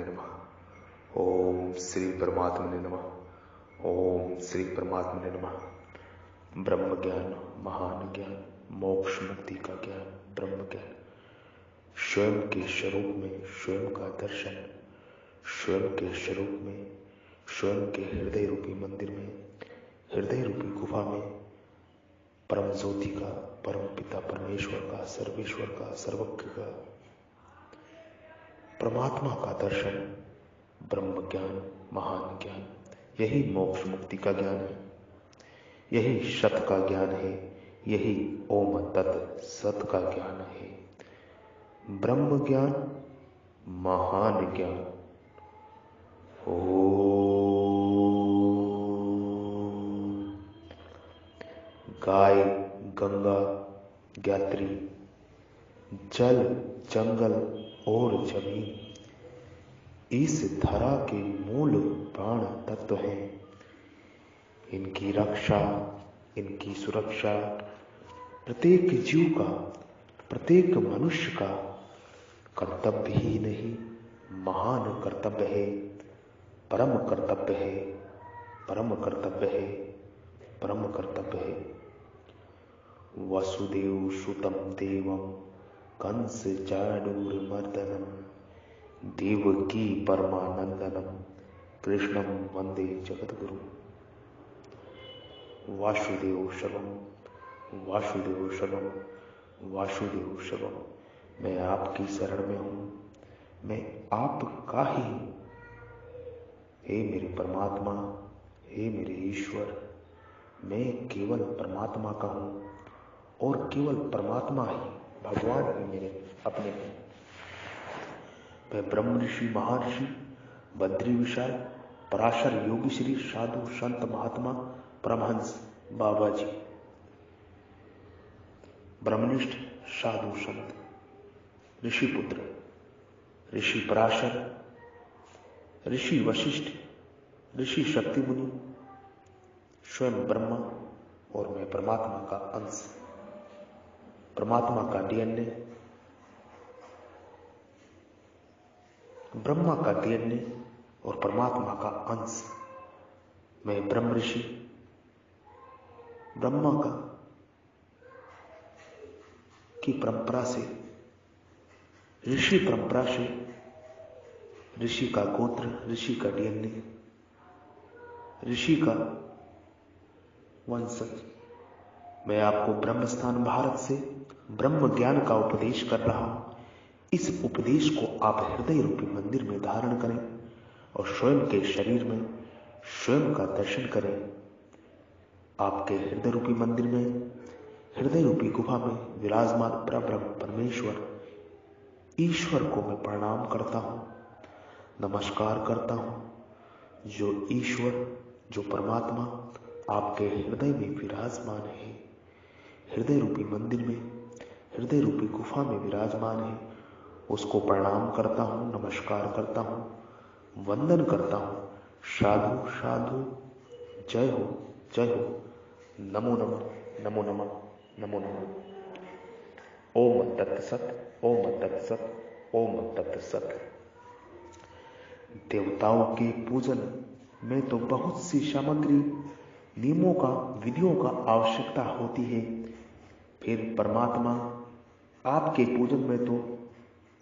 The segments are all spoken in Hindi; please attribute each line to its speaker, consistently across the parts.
Speaker 1: नमः। ओम श्री परमात्मने नमः। ओम श्री परमात्मने नमः। ब्रह्म ज्ञान, महान ज्ञान, मोक्ष मुक्ति का ज्ञान, ब्रह्म ज्ञान, स्वयं के स्वरूप में स्वयं का दर्शन, स्वयं के स्वरूप में स्वयं के हृदय रूपी मंदिर में, हृदय रूपी गुफा में परम ज्योति का, परम पिता परमेश्वर का, सर्वेश्वर का, सर्वज्ञ का, परमात्मा का दर्शन, ब्रह्म ज्ञान, महान ज्ञान, यही मोक्ष मुक्ति का ज्ञान है, यही सत का ज्ञान है, यही ओम तत् सत का ज्ञान है। ब्रह्म ज्ञान, महान ज्ञान। गाय, गंगा, ज्ञात्री, जल, जंगल और जमीन इस धरा के मूल प्राण तत्व हैं। इनकी रक्षा, इनकी सुरक्षा प्रत्येक जीव का, प्रत्येक मनुष्य का कर्तव्य ही नहीं, महान कर्तव्य है, परम कर्तव्य है, परम कर्तव्य है, परम कर्तव्य है। वसुदेव सुतम देवम कंस चाणूरमर्दनम देवकी परमानंदनम कृष्णम वंदे जगद्गुरु। वासुदेव शवम, वासुदेव शवम, वासुदेव शवम। मैं आपकी शरण में हूं, मैं आपका ही हूं। हे मेरे परमात्मा, हे मेरे ईश्वर, मैं केवल परमात्मा का हूं और केवल परमात्मा ही, भगवान ही मेरे अपने हैं। मैं ब्रह्म ऋषि, महर्षि, बद्री विशाल, पराशर, योगी श्री, साधु, संत, महात्मा, परमहंस, बाबा जी, ब्रह्मनिष्ठ, साधु, संत, ऋषि पुत्र, ऋषि पराशर, ऋषि वशिष्ठ, ऋषि शक्ति मुनि, स्वयं ब्रह्मा और मैं परमात्मा का अंश, परमात्मा का डीएनए, ब्रह्मा का डीएनए और परमात्मा का अंश। मैं ब्रह्म ऋषि, ब्रह्मा का की परंपरा से, ऋषि परंपरा से, ऋषि का गोत्र, ऋषि का डीएनए, ऋषि का वंशज। मैं आपको ब्रह्म स्थान भारत से ब्रह्म ज्ञान का उपदेश कर रहा हूं। इस उपदेश को आप हृदय रूपी मंदिर में धारण करें और स्वयं के शरीर में स्वयं का दर्शन करें। आपके हृदय रूपी मंदिर में, हृदय रूपी गुफा में विराजमान परब्रह्म परमेश्वर ईश्वर को मैं प्रणाम करता हूं, नमस्कार करता हूं। जो ईश्वर, जो परमात्मा आपके हृदय में विराजमान है, हृदय रूपी मंदिर में, हृदय रूपी गुफा में विराजमान है, उसको प्रणाम करता हूं, नमस्कार करता हूं, वंदन करता हूं। साधु साधु, जय हो, जय हो, नमो नमः, नमो नमः, नमो नमः। ओम तत्सत, ओम तत्सत, ओम तत्सत। देवताओं के पूजन में तो बहुत सी सामग्री, नियमों का, विधियों का आवश्यकता होती है। फिर परमात्मा आपके पूजन में तो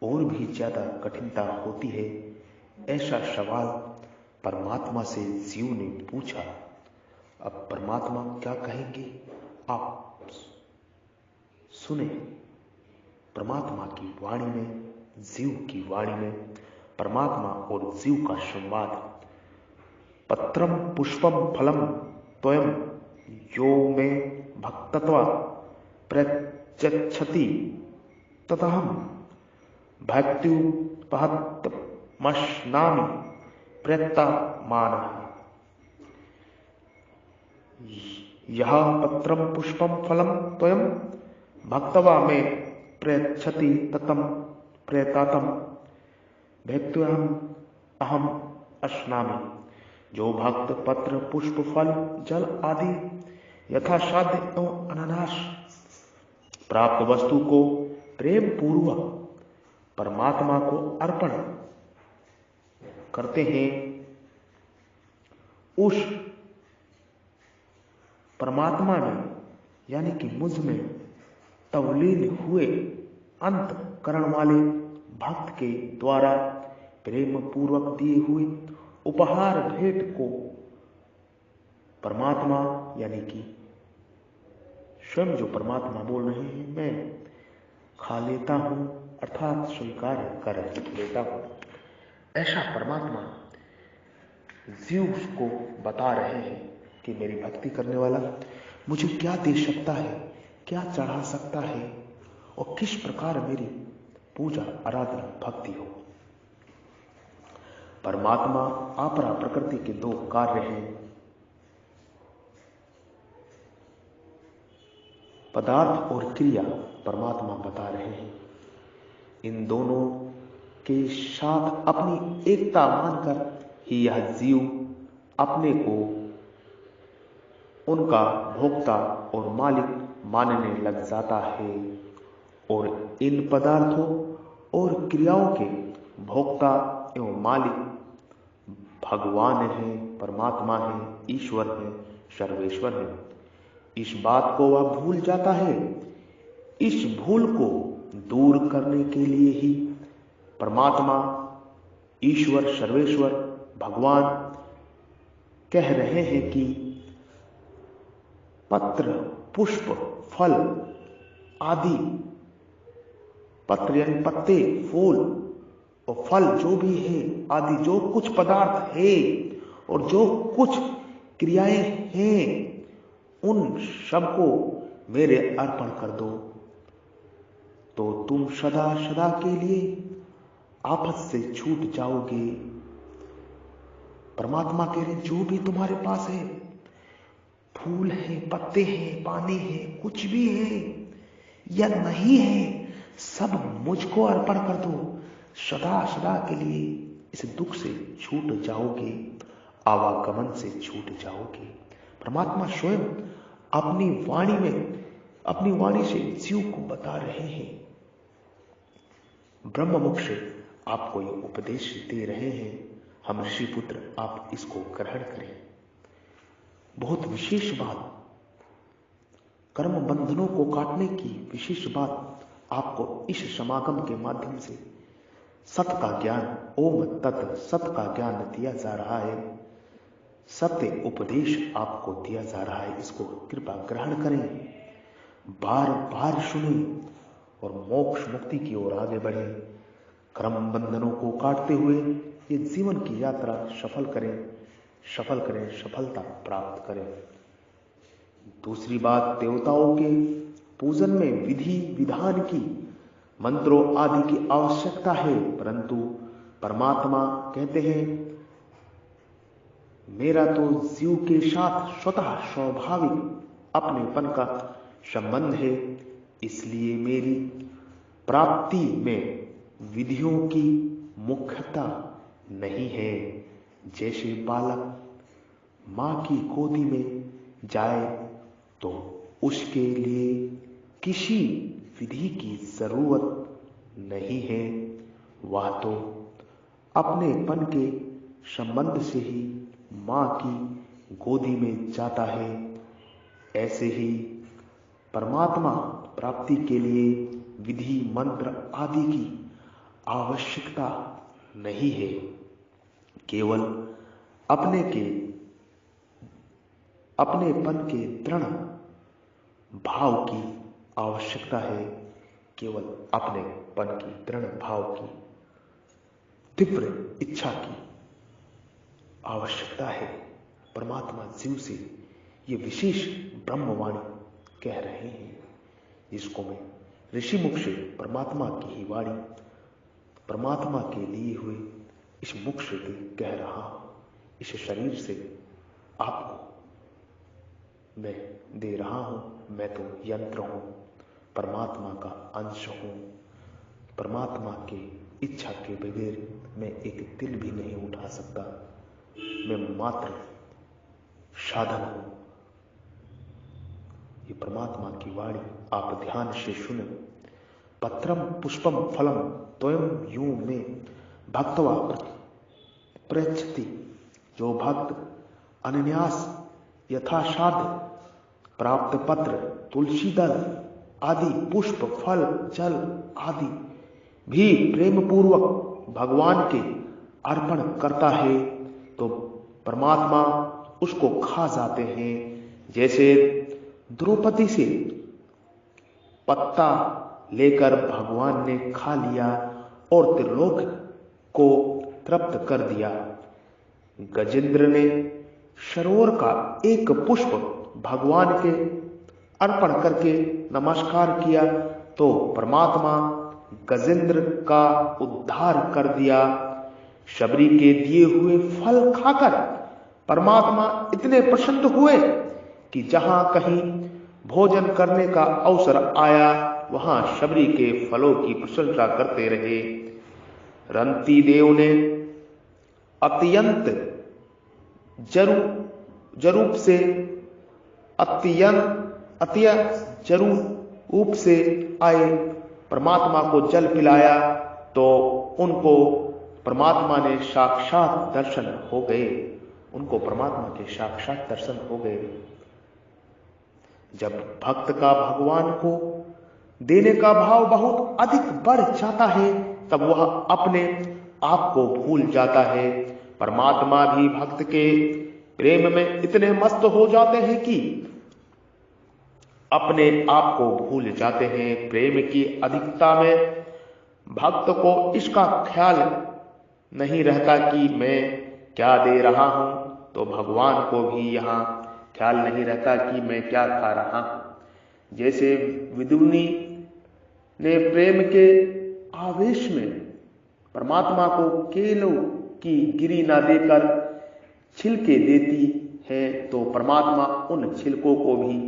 Speaker 1: और भी ज्यादा कठिनता होती है। ऐसा सवाल परमात्मा से जीव ने पूछा। अब परमात्मा क्या कहेंगे आप सुने। परमात्मा की वाणी में, जीव की वाणी में, परमात्मा और जीव का संवाद। पत्रम पुष्पम फलम त्वयं यो मे भक्तत्वा प्रत्यक्षति ततहं भक्त्युपहतमश्नामि प्रयत्तमानः। यः पत्रम पुष्पम फलम त्वयं भक्त्वा मे प्रयच्छति ततं प्रयतातम भक्त्युहम अहम अश्नामि। जो भक्त पत्र, पुष्प, फल, जल आदि यथासाध्य एवं अनायास प्राप्त वस्तु को प्रेम पूर्वक परमात्मा को अर्पण करते हैं उस परमात्मा में यानी कि मुझ में तवलीन हुए अंत करण वाले भक्त के द्वारा प्रेम पूर्वक दिए हुए उपहार भेंट को परमात्मा यानी कि स्वयं जो परमात्मा बोल रहे हैं मैं खा लेता हूं अर्थात स्वीकार कर लेता हूं। ऐसा परमात्मा जीव को बता रहे हैं कि मेरी भक्ति करने वाला मुझे क्या दे सकता है, क्या चढ़ा सकता है और किस प्रकार मेरी पूजा आराधना भक्ति हो। परमात्मा अपरा प्रकृति के दो कार्य हैं, पदार्थ और क्रिया परमात्मा बता रहे हैं। इन दोनों के साथ अपनी एकता मानकर ही यह जीव अपने को उनका भोक्ता और मालिक मानने लग जाता है और इन पदार्थों और क्रियाओं के भोक्ता एवं मालिक भगवान है, परमात्मा है, ईश्वर है, सर्वेश्वर है। इस बात को वह भूल जाता है। इस भूल को दूर करने के लिए ही परमात्मा, ईश्वर, सर्वेश्वर, भगवान कह रहे हैं कि पत्र, पुष्प, फल आदि, पत्र यानी पत्ते, फूल और फल जो भी है आदि जो कुछ पदार्थ है और जो कुछ क्रियाएं हैं उन सबको मेरे अर्पण कर दो तो तुम सदा सदा के लिए आफत से छूट जाओगे। परमात्मा कह रहे जो भी तुम्हारे पास है, फूल है, पत्ते हैं, पानी है, कुछ भी है या नहीं है, सब मुझको अर्पण कर दो, सदा सदा के लिए इस दुख से छूट जाओगे, आवागमन से छूट जाओगे। परमात्मा स्वयं अपनी वाणी से जीव को बता रहे हैं। ब्रह्म मुख से आपको ये उपदेश दे रहे हैं, हम ऋषि पुत्र आप इसको ग्रहण करें। बहुत विशेष बात, कर्म बंधनों को काटने की विशेष बात आपको इस समागम के माध्यम से सत का ज्ञान, ओम तत् सत का ज्ञान दिया जा रहा है, सत्य उपदेश आपको दिया जा रहा है। इसको कृपा ग्रहण करें, बार बार सुने और मोक्ष मुक्ति की ओर आगे बढ़े। कर्म बंधनों को काटते हुए ये जीवन की यात्रा सफल करें, सफलता प्राप्त करें। दूसरी बात, देवताओं के पूजन में विधि विधान की, मंत्रों आदि की आवश्यकता है, परंतु परमात्मा कहते हैं मेरा तो जीव के साथ स्वतः स्वाभाविक अपनेपन का संबंध है, इसलिए मेरी प्राप्ति में विधियों की मुख्यता नहीं है। जैसे बालक मां की गोदी में जाए तो उसके लिए किसी विधि की जरूरत नहीं है, वह तो अपनेपन के संबंध से ही मां की गोदी में जाता है। ऐसे ही परमात्मा प्राप्ति के लिए विधि मंत्र आदि की आवश्यकता नहीं है, केवल अपनेपन के दृढ़ भाव की आवश्यकता है, केवल अपनेपन की दृढ़ भाव की तीव्र इच्छा की आवश्यकता है। परमात्मा जीव से ये विशेष ब्रह्मवाणी कह रहे हैं, जिसको मैं ऋषि मुख से परमात्मा की ही वाणी, परमात्मा के लिए हुए इस मुख से कह रहा हूं। इस शरीर से आपको मैं दे रहा हूं, मैं तो यंत्र हूं, परमात्मा का अंश हूं। परमात्मा के इच्छा के बगैर मैं एक तिल भी नहीं उठा सकता, मैं मात्र साधन हूं। ये परमात्मा की वाणी आप ध्यान से सुने। पत्रम पुष्पम फलम त्वयं यूं में भक्तवा प्रयच्छति, जो भक्त अनन्यास यथासाध्य प्राप्त पत्र, तुलसी दल आदि पुष्प, फल, जल आदि भी प्रेम पूर्वक भगवान के अर्पण करता है तो परमात्मा उसको खा जाते हैं। जैसे द्रौपदी से पत्ता लेकर भगवान ने खा लिया और त्रिलोक को तृप्त कर दिया। गजेंद्र ने सरोवर का एक पुष्प भगवान के अर्पण करके नमस्कार किया तो परमात्मा गजेंद्र का उद्धार कर दिया। शबरी के दिए हुए फल खाकर परमात्मा इतने प्रसन्न हुए कि जहां कहीं भोजन करने का अवसर आया वहां शबरी के फलों की प्रशंसा करते रहे। रंती देव ने अत्यंत जरूप से जरूप से आए परमात्मा को जल पिलाया तो उनको परमात्मा ने साक्षात दर्शन हो गए, उनको परमात्मा के साक्षात दर्शन हो गए। जब भक्त का भगवान को देने का भाव बहुत अधिक बढ़ जाता है तब वह अपने आप को भूल जाता है। परमात्मा भी भक्त के प्रेम में इतने मस्त हो जाते हैं कि अपने आप को भूल जाते हैं। प्रेम की अधिकता में भक्त को इसका ख्याल नहीं रहता कि मैं क्या दे रहा हूं, तो भगवान को भी यहां ख्याल नहीं रहता कि मैं क्या खा रहा हूं। जैसे विदुनी ने प्रेम के आवेश में परमात्मा को केलों की गिरी ना देकर छिलके देती है तो परमात्मा उन छिलकों को भी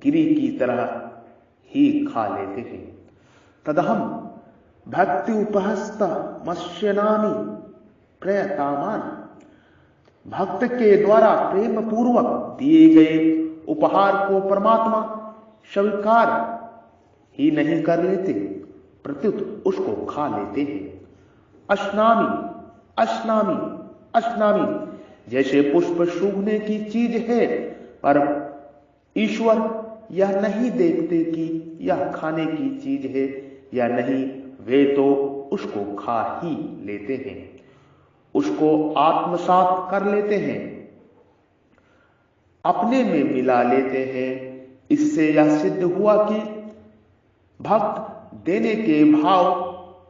Speaker 1: गिरी की तरह ही खा लेते हैं। तदहम भक्ति उपहस्त मत्स्यनामी प्रयतामान, भक्त के द्वारा प्रेम पूर्वक दिए गए उपहार को परमात्मा स्वीकार ही नहीं कर लेते, प्रत्युत उसको खा लेते हैं। अश्नामी अश्नामी अश्नामी, जैसे पुष्प सूंघने की चीज है पर ईश्वर यह नहीं देखते कि यह खाने की चीज है या नहीं, वे तो उसको खा ही लेते हैं, उसको आत्मसात कर लेते हैं, अपने में मिला लेते हैं। इससे यह सिद्ध हुआ कि भक्त देने के भाव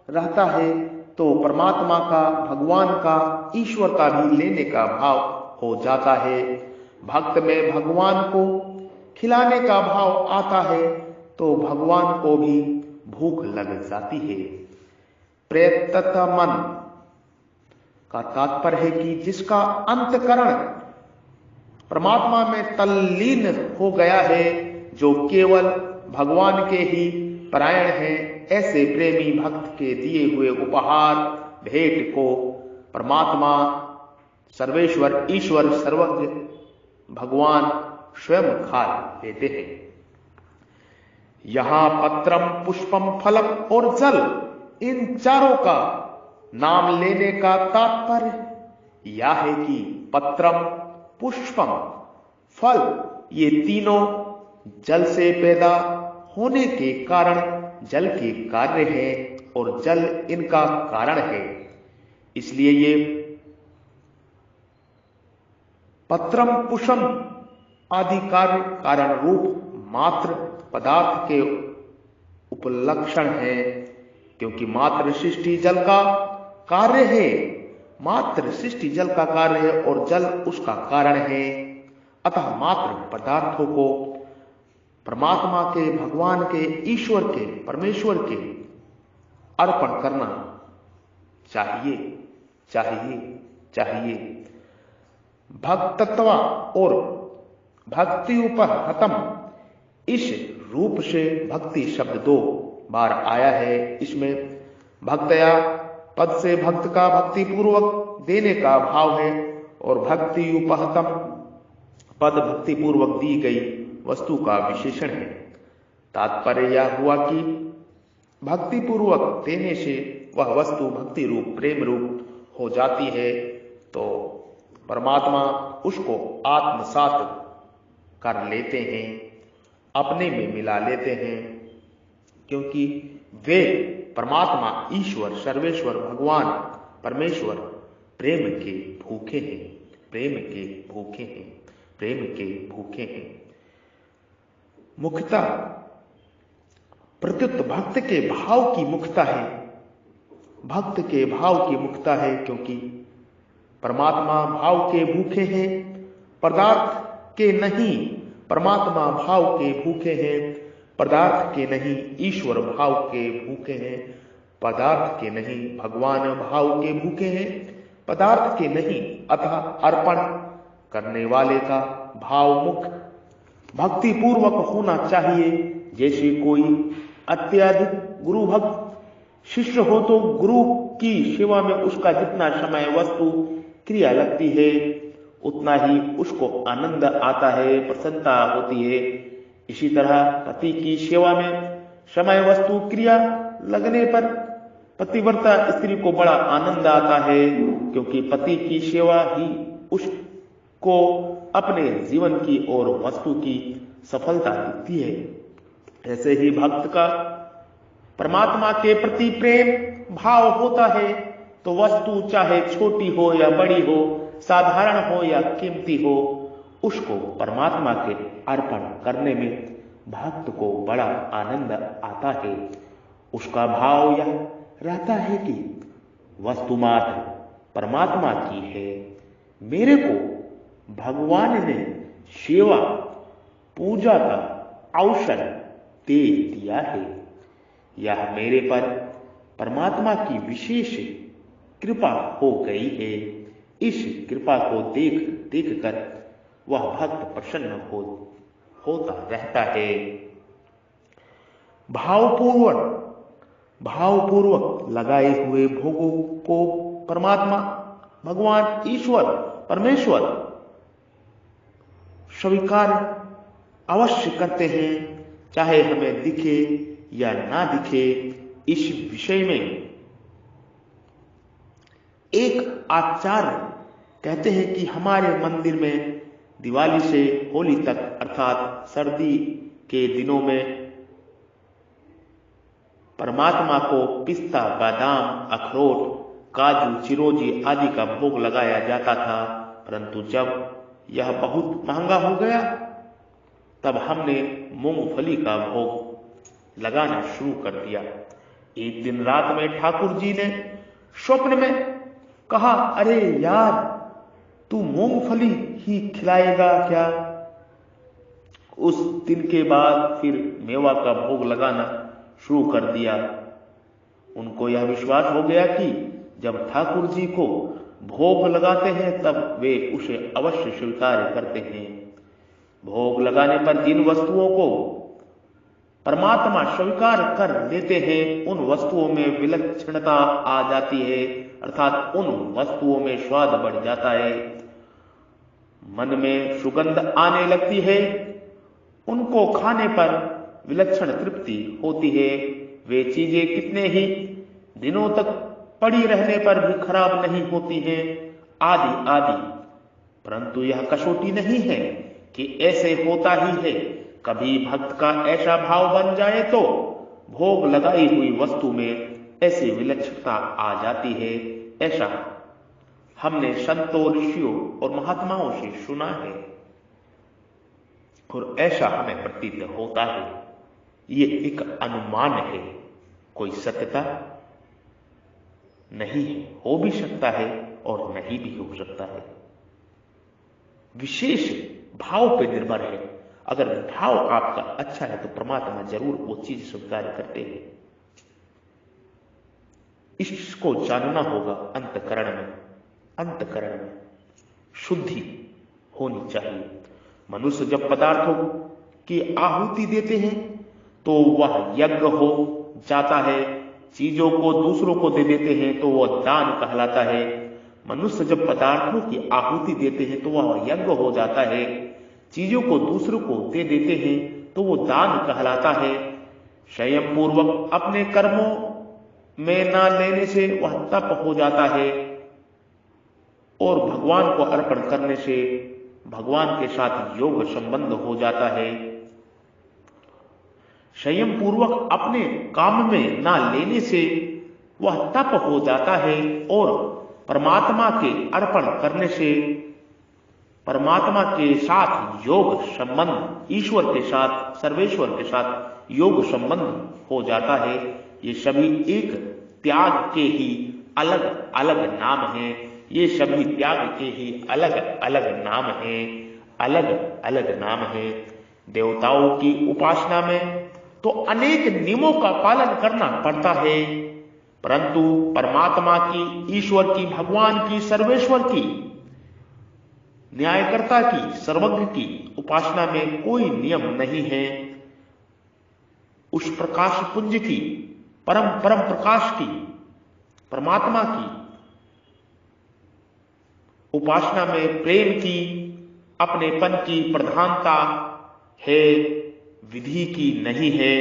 Speaker 1: रहता है तो परमात्मा का, भगवान का, ईश्वर का भी लेने का भाव हो जाता है। भक्त में भगवान को खिलाने का भाव आता है तो भगवान को भी भूख लग जाती है। प्रेतत मन का तात्पर्य है कि जिसका अंतकरण परमात्मा में तल्लीन हो गया है, जो केवल भगवान के ही परायण है, ऐसे प्रेमी भक्त के दिए हुए उपहार भेंट को परमात्मा सर्वेश्वर ईश्वर सर्वज्ञ भगवान स्वयं खा लेते हैं। यहां पत्रम पुष्पम फलम और जल, इन चारों का नाम लेने का तात्पर्य यह है कि पत्रम, पुष्पम, फल, ये तीनों जल से पैदा होने के कारण जल के कार्य है और जल इनका कारण है। इसलिए ये पत्रम पुष्पम आदि कार्य कारण रूप मात्र पदार्थ के उपलक्षण है, क्योंकि मात्र सृष्टि जल का कार्य है, मात्र सृष्टि जल का कार्य है और जल उसका कारण है। अतः मात्र पदार्थों को परमात्मा के, भगवान के, ईश्वर के, परमेश्वर के अर्पण करना चाहिए चाहिए चाहिए। भक्तत्व और भक्ति उपहतम, इस रूप से भक्ति शब्द 2 बार आया है। इसमें भक्तया पद से भक्त का भक्ति पूर्वक देने का भाव है और भक्ति उपहतम पद भक्ति पूर्वक दी गई वस्तु का विशेषण है। तात्पर्य यह हुआ कि भक्ति पूर्वक देने से वह वस्तु भक्ति रूप, प्रेम रूप हो जाती है तो परमात्मा उसको आत्मसात कर लेते हैं, अपने में मिला लेते हैं, क्योंकि वे परमात्मा, ईश्वर, सर्वेश्वर, भगवान, परमेश्वर प्रेम के भूखे हैं, प्रेम के भूखे हैं, प्रेम के भूखे हैं। मुख्यता प्रत्युत भक्त के भाव की मुख्यता है, भक्त के भाव की मुख्यता है, क्योंकि परमात्मा भाव के भूखे हैं, पदार्थ के नहीं। परमात्मा भाव के भूखे हैं, पदार्थ के नहीं। ईश्वर भाव के भूखे हैं, पदार्थ के नहीं। भगवान भाव के भूखे हैं, पदार्थ के नहीं। अतः अर्पण करने वाले का भाव मुख्य भक्ति पूर्वक होना चाहिए। जैसे कोई अत्यधिक गुरु भक्त शिष्य हो तो गुरु की सेवा में उसका जितना समय, वस्तु, क्रिया लगती है उतना ही उसको आनंद आता है, प्रसन्नता होती है। इसी तरह पति की सेवा में समय, वस्तु, क्रिया लगने पर पतिव्रता स्त्री को बड़ा आनंद आता है, क्योंकि पति की सेवा ही उसको अपने जीवन की और वस्तु की सफलता देती है। ऐसे ही भक्त का परमात्मा के प्रति प्रेम भाव होता है तो वस्तु चाहे छोटी हो या बड़ी हो, साधारण हो या कीमती हो, उसको परमात्मा के अर्पण करने में भक्त को बड़ा आनंद आता है। उसका भाव यह रहता है कि वस्तु मात्र परमात्मा की है, मेरे को भगवान ने सेवा पूजा का अवसर दे दिया है। यह मेरे पर परमात्मा की विशेष कृपा हो गई है। इस कृपा को देख कर वह भक्त प्रसन्न होता रहता है। भावपूर्वक लगाए हुए भोगों को परमात्मा, भगवान, ईश्वर, परमेश्वर स्वीकार अवश्य करते हैं, चाहे हमें दिखे या ना दिखे। इस विषय में एक आचार्य कहते हैं कि हमारे मंदिर में दिवाली से होली तक, अर्थात सर्दी के दिनों में परमात्मा को पिस्ता, बादाम, अखरोट, काजू, चिरोजी आदि का भोग लगाया जाता था, परंतु जब यह बहुत महंगा हो गया तब हमने मूंगफली का भोग लगाना शुरू कर दिया। एक दिन रात में ठाकुर जी ने स्वप्न में कहा, अरे यार, तू मूंगफली ही खिलाएगा क्या? उस दिन के बाद फिर मेवा का भोग लगाना शुरू कर दिया। उनको यह विश्वास हो गया कि जब ठाकुर जी को भोग लगाते हैं तब वे उसे अवश्य स्वीकार करते हैं। भोग लगाने पर जिन वस्तुओं को परमात्मा स्वीकार कर लेते हैं उन वस्तुओं में विलक्षणता आ जाती है, अर्थात उन वस्तुओं में स्वाद बढ़ जाता है, मन में सुगंध आने लगती है, उनको खाने पर विलक्षण तृप्ति होती है। वे चीजें कितने ही दिनों तक पड़ी रहने पर भी खराब नहीं होती हैं, आदि आदि। परंतु यह कसौटी नहीं है कि ऐसे होता ही है। कभी भक्त का ऐसा भाव बन जाए तो भोग लगाई हुई वस्तु में ऐसी विलक्षणता आ जाती है। ऐसा हमने संतों, ऋषियों और महात्माओं से सुना है और ऐसा हमें प्रतीत होता है। ये एक अनुमान है, कोई सत्यता नहीं है। हो भी सकता है और नहीं भी हो सकता है। विशेष भाव पे निर्भर है। अगर भाव आपका अच्छा है तो परमात्मा जरूर वो चीज स्वीकार करते हैं। इसको जानना होगा। अंतकरण में शुद्धि होनी चाहिए। मनुष्य जब पदार्थों की आहुति देते हैं तो वह यज्ञ हो जाता है। चीजों को दूसरों को दे देते हैं तो वह दान कहलाता है। मनुष्य जब पदार्थों की आहुति देते हैं तो वह यज्ञ हो जाता है। चीजों को दूसरों को दे देते हैं तो वो दान कहलाता है। संयम पूर्वक अपने कर्मों में ना लेने से वह तप हो जाता है। और भगवान को अर्पण करने से भगवान के साथ योग संबंध हो जाता है। संयम पूर्वक अपने काम में ना लेने से वह तप हो जाता है और परमात्मा के अर्पण करने से परमात्मा के साथ योग संबंध, ईश्वर के साथ, सर्वेश्वर के साथ योग संबंध हो जाता है। ये सभी एक त्याग के ही अलग अलग नाम हैं। ये सभी त्याग के ही अलग अलग नाम हैं, अलग अलग नाम हैं। देवताओं की उपासना में तो अनेक नियमों का पालन करना पड़ता है, परंतु परमात्मा की, ईश्वर की, भगवान की, सर्वेश्वर की, न्यायकर्ता की, सर्वज्ञ की उपासना में कोई नियम नहीं है। उस प्रकाश पुंज की, परम प्रकाश की, परमात्मा की उपासना में प्रेम की, अपनेपन की प्रधानता है, विधि की नहीं है।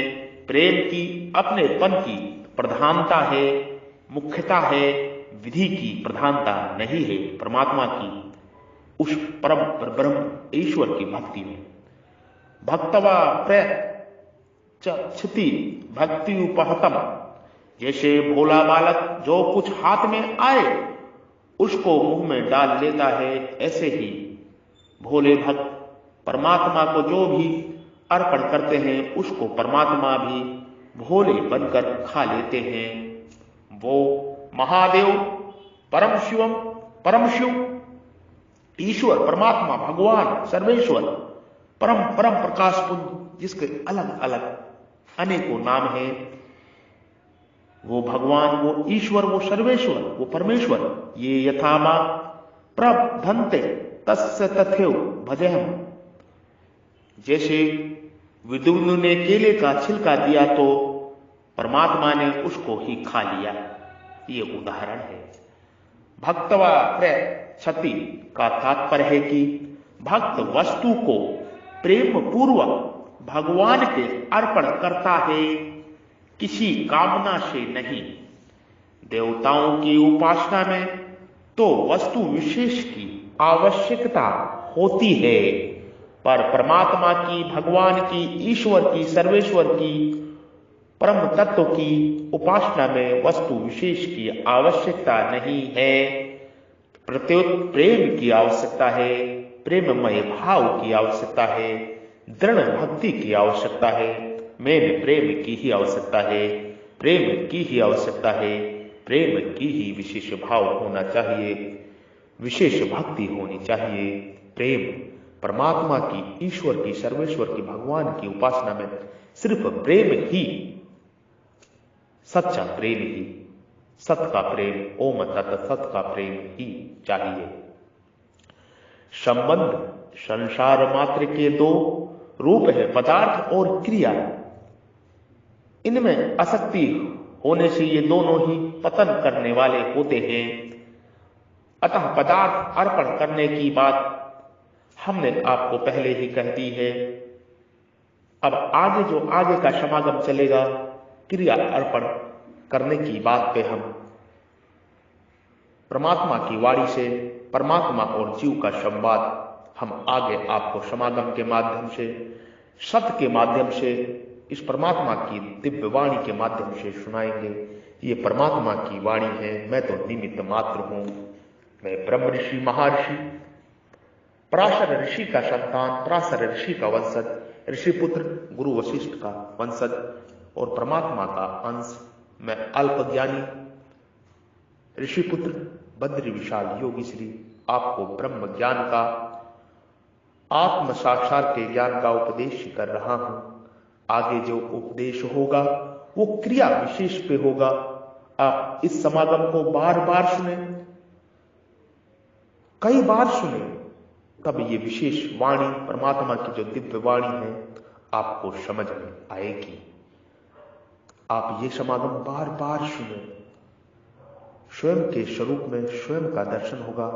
Speaker 1: प्रेम की, अपनेपन की प्रधानता है, मुख्यता है, विधि की प्रधानता नहीं है। परमात्मा की उस परम ब्रह्म ईश्वर की भक्ति में भक्तवा प्रक्षति भक्ति उपहतम, जैसे भोला बालक जो कुछ हाथ में आए उसको मुंह में डाल लेता है, ऐसे ही भोले भक्त परमात्मा को जो भी अर्पण करते हैं उसको परमात्मा भी भोले बनकर खा लेते हैं। वो महादेव, परम शिवम, परम शिव, ईश्वर, परमात्मा, भगवान, सर्वेश्वर, परम प्रकाश पुंज, जिसके अलग अलग अनेकों नाम हैं, वो भगवान, वो ईश्वर, वो सर्वेश्वर, वो परमेश्वर, ये यथामा प्रबंधन्ते तस्य तथैव भजेहम्। जैसे विदुर ने केले का छिलका दिया तो परमात्मा ने उसको ही खा लिया, ये उदाहरण है। भक्तवा प्रक्षति का तात्पर्य है कि भक्त वस्तु को प्रेम पूर्वक भगवान के अर्पण करता है, किसी कामना से नहीं। देवताओं की उपासना में तो वस्तु विशेष की आवश्यकता होती है, पर परमात्मा की, भगवान की, ईश्वर की, सर्वेश्वर की, परम तत्व की उपासना में वस्तु विशेष की आवश्यकता नहीं है। प्रत्युत प्रेम की आवश्यकता है, प्रेममय भाव की आवश्यकता है, दृढ़ भक्ति की आवश्यकता है, मेन प्रेम की ही आवश्यकता है, प्रेम की ही आवश्यकता है, प्रेम की ही विशेष भाव होना चाहिए, विशेष भक्ति होनी चाहिए। प्रेम परमात्मा की, ईश्वर की, सर्वेश्वर की, भगवान की उपासना में सिर्फ प्रेम ही, सच्चा प्रेम ही, सत का प्रेम, ओम तत् सत का प्रेम ही चाहिए। संबंध संसार मात्र के दो रूप है, पदार्थ और क्रिया। इनमें आसक्ति होने से ये दोनों ही पतन करने वाले होते हैं। अतः पदार्थ अर्पण करने की बात हमने आपको पहले ही कह दी है। अब आगे जो आगे का समागम चलेगा, क्रिया अर्पण करने की बात पे हम परमात्मा की वाणी से परमात्मा और जीव का संवाद हम आगे आपको समागम के माध्यम से, सत्य के माध्यम से, इस परमात्मा की दिव्य वाणी के माध्यम से सुनाएंगे। ये परमात्मा की वाणी है, मैं तो निमित्त मात्र हूं। मैं ब्रह्म ऋषि, महर्षि, पराशर ऋषि का संतान, पराशर ऋषि का वंशज, ऋषिपुत्र गुरु वशिष्ठ का वंशज और परमात्मा का अंश। मैं अल्पज्ञानी ऋषिपुत्र बद्री विशाल योगी श्री आपको ब्रह्म ज्ञान का, आत्म साक्षात के ज्ञान का उपदेश कर रहा हूं। आगे जो उपदेश होगा वो क्रिया विशेष पे होगा। आप इस समागम को बार बार सुने, कई बार सुने, तब ये विशेष वाणी, परमात्मा की जो दिव्य वाणी है, आपको समझ में आएगी। आप ये समागम बार बार सुने, स्वयं के स्वरूप में स्वयं का दर्शन होगा।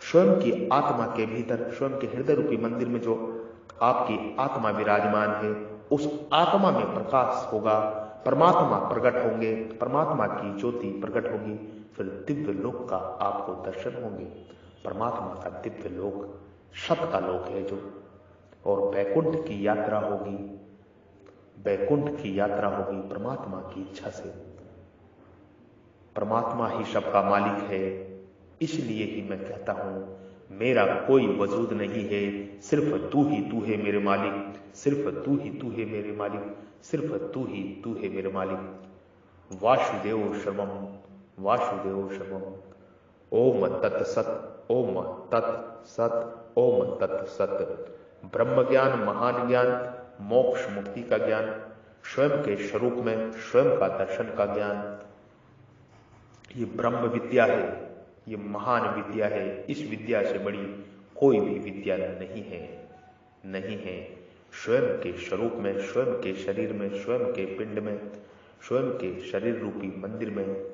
Speaker 1: स्वयं की आत्मा के भीतर, स्वयं के हृदय रूपी मंदिर में जो आपकी आत्मा विराजमान है, उस आत्मा में प्रकाश होगा, परमात्मा प्रकट होंगे, परमात्मा की ज्योति प्रकट होगी, फिर दिव्य लोक का आपको दर्शन होंगे। परमात्मा का दिव्य लोक, सत का लोक है जो, और वैकुंठ की यात्रा होगी, वैकुंठ की यात्रा होगी परमात्मा की इच्छा से। परमात्मा ही सबका मालिक है, इसलिए ही मैं कहता हूं मेरा कोई वजूद नहीं है, सिर्फ तू ही तू है मेरे मालिक, सिर्फ तू ही तू है मेरे मालिक, सिर्फ तू ही तू है मेरे मालिक। वासुदेव शर्वम, वासुदेव शर्वम। ओम तत्सत, ओम तत्सत, ओम तत्सत। ब्रह्म ज्ञान, महान ज्ञान, मोक्ष मुक्ति का ज्ञान, स्वयं के स्वरूप में स्वयं का दर्शन का ज्ञान, ये ब्रह्म विद्या है, ये महान विद्या है। इस विद्या से बड़ी कोई भी विद्या नहीं है, नहीं है। स्वयं के स्वरूप में, स्वयं के शरीर में, स्वयं के पिंड में, स्वयं के शरीर रूपी मंदिर में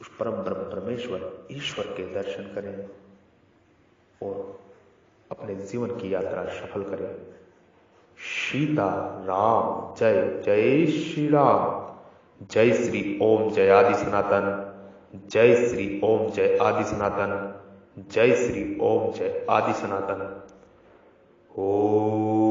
Speaker 1: उस परम ब्रह्म परमेश्वर ईश्वर के दर्शन करें और अपने जीवन की यात्रा सफल करें। सीता राम जय, जय श्री राम। जय श्री ओम जय आदि सनातन, जय श्री ओम जय आदि सनातन, जय श्री ओम जय आदि सनातन। ओम।